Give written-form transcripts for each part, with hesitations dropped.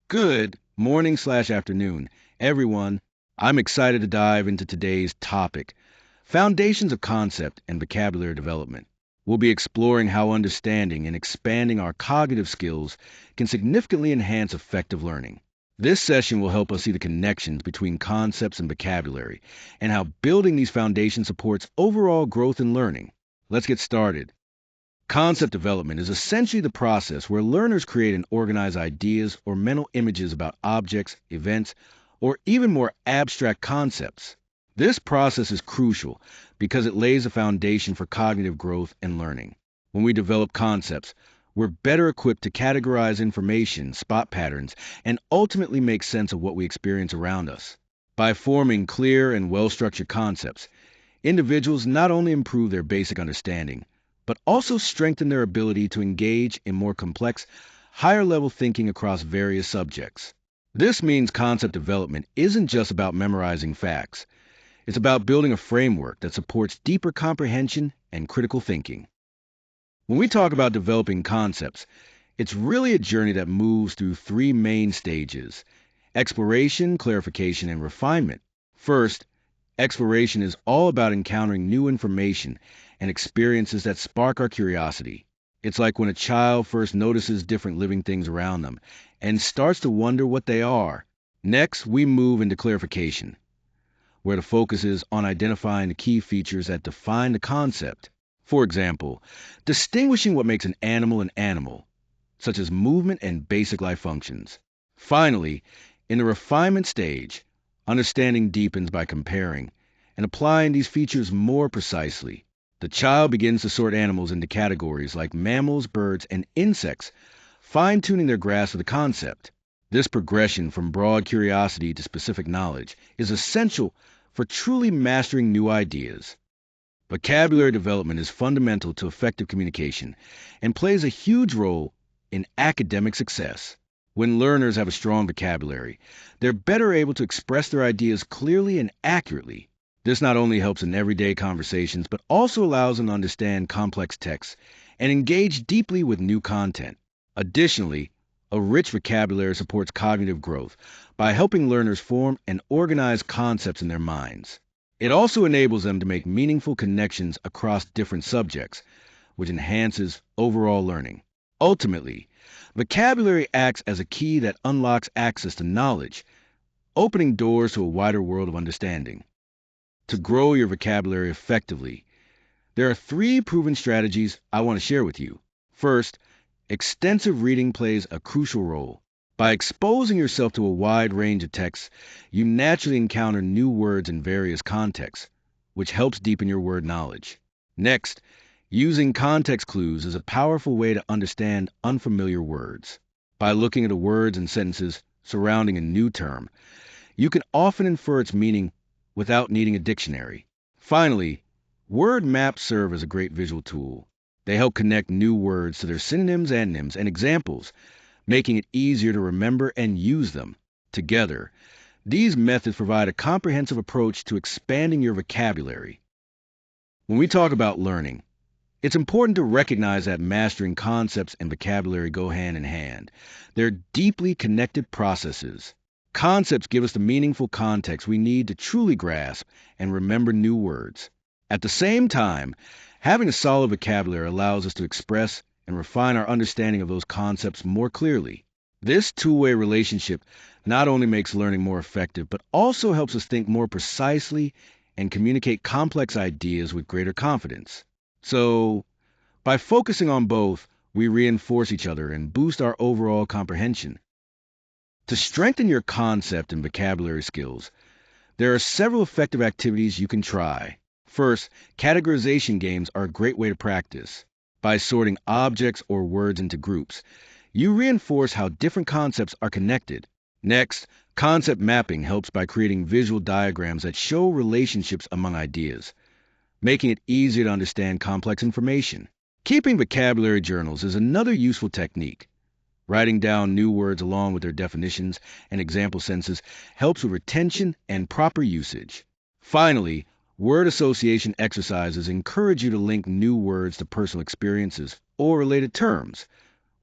Good morning/afternoon, everyone. I'm excited to dive into today's topic, foundations of concept and vocabulary development. We'll be exploring how understanding and expanding our cognitive skills can significantly enhance effective learning. This session will help us see the connections between concepts and vocabulary and how building these foundations supports overall growth in learning. Let's get started. Concept development is essentially the process where learners create and organize ideas or mental images about objects, events, or even more abstract concepts. This process is crucial because it lays a foundation for cognitive growth and learning. When we develop concepts, we're better equipped to categorize information, spot patterns, and ultimately make sense of what we experience around us. By forming clear and well structured concepts, individuals not only improve their basic understanding, but also strengthen their ability to engage in more complex, higher level thinking across various subjects. This means concept development isn't just about memorizing facts, it's about building a framework that supports deeper comprehension and critical thinking. When we talk about developing concepts, it's really a journey that moves through three main stages: exploration, clarification, and refinement. First, exploration is all about encountering new information and experiences that spark our curiosity. It's like when a child first notices different living things around them and starts to wonder what they are. Next, we move into clarification, where the focus is on identifying the key features that define the concept. For example, distinguishing what makes an animal, such as movement and basic life functions. Finally, in the refinement stage, understanding deepens by comparing and applying these features more precisely. The child begins to sort animals into categories like mammals, birds, and insects, fine tuning their grasp of the concept. This progression from broad curiosity to specific knowledge is essential for truly mastering new ideas. Vocabulary development is fundamental to effective communication and plays a huge role in academic success. When learners have a strong vocabulary, they're better able to express their ideas clearly and accurately. This not only helps in everyday conversations, but also allows them to understand complex texts and engage deeply with new content. Additionally, a rich vocabulary supports cognitive growth by helping learners form and organize concepts in their minds. It also enables them to make meaningful connections across different subjects, which enhances overall learning. Ultimately, vocabulary acts as a key that unlocks access to knowledge, opening doors to a wider world of understanding. To grow your vocabulary effectively, there are three proven strategies I want to share with you. First, extensive reading plays a crucial role. By exposing yourself to a wide range of texts, you naturally encounter new words in various contexts, which helps deepen your word knowledge. Next, using context clues is a powerful way to understand unfamiliar words. By looking at the words and sentences surrounding a new term, you can often infer its meaning without needing a dictionary. Finally, word maps serve as a great visual tool. They help connect new words to their synonyms, antonyms, and examples, making it easier to remember and use them. Together, these methods provide a comprehensive approach to expanding your vocabulary. When we talk about learning, it's important to recognize that mastering concepts and vocabulary go hand in hand. They're deeply connected processes. Concepts give us the meaningful context we need to truly grasp and remember new words. At the same time, having a solid vocabulary allows us to express and refine our understanding of those concepts more clearly. This two-way relationship not only makes learning more effective, but also helps us think more precisely and communicate complex ideas with greater confidence. So, by focusing on both, we reinforce each other and boost our overall comprehension. To strengthen your concept and vocabulary skills, there are several effective activities you can try. First, categorization games are a great way to practice. By sorting objects or words into groups, you reinforce how different concepts are connected. Next, concept mapping helps by creating visual diagrams that show relationships among ideas, making it easier to understand complex information. Keeping vocabulary journals is another useful technique. Writing down new words along with their definitions and example sentences helps with retention and proper usage. Finally, word association exercises encourage you to link new words to personal experiences or related terms,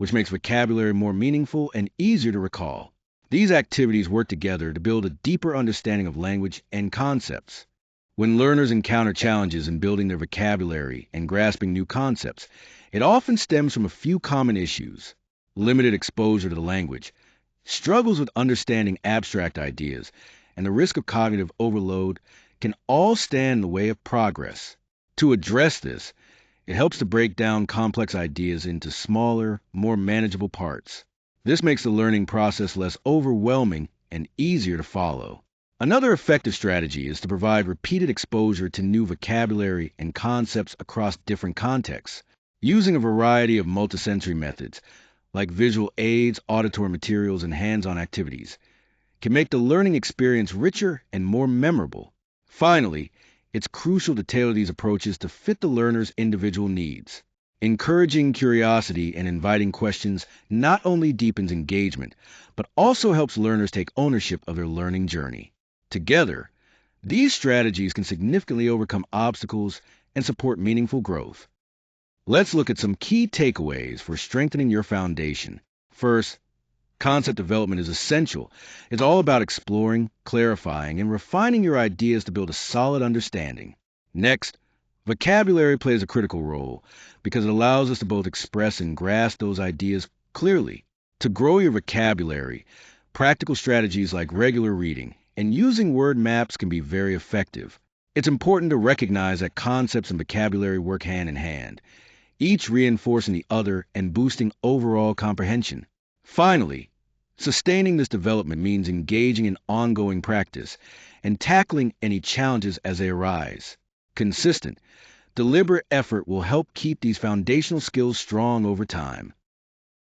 which makes vocabulary more meaningful and easier to recall. These activities work together to build a deeper understanding of language and concepts. When learners encounter challenges in building their vocabulary and grasping new concepts, it often stems from a few common issues: limited exposure to the language, struggles with understanding abstract ideas, and the risk of cognitive overload can all stand in the way of progress. To address this, it helps to break down complex ideas into smaller, more manageable parts. This makes the learning process less overwhelming and easier to follow. Another effective strategy is to provide repeated exposure to new vocabulary and concepts across different contexts, using a variety of multisensory methods, like visual aids, auditory materials, and hands-on activities, can make the learning experience richer and more memorable. Finally, it's crucial to tailor these approaches to fit the learner's individual needs. Encouraging curiosity and inviting questions not only deepens engagement, but also helps learners take ownership of their learning journey. Together, these strategies can significantly overcome obstacles and support meaningful growth. Let's look at some key takeaways for strengthening your foundation. First, concept development is essential. It's all about exploring, clarifying, and refining your ideas to build a solid understanding. Next, vocabulary plays a critical role because it allows us to both express and grasp those ideas clearly. To grow your vocabulary, practical strategies like regular reading and using word maps can be very effective. It's important to recognize that concepts and vocabulary work hand in hand, each reinforcing the other and boosting overall comprehension. Finally, sustaining this development means engaging in ongoing practice and tackling any challenges as they arise. Consistent, deliberate effort will help keep these foundational skills strong over time.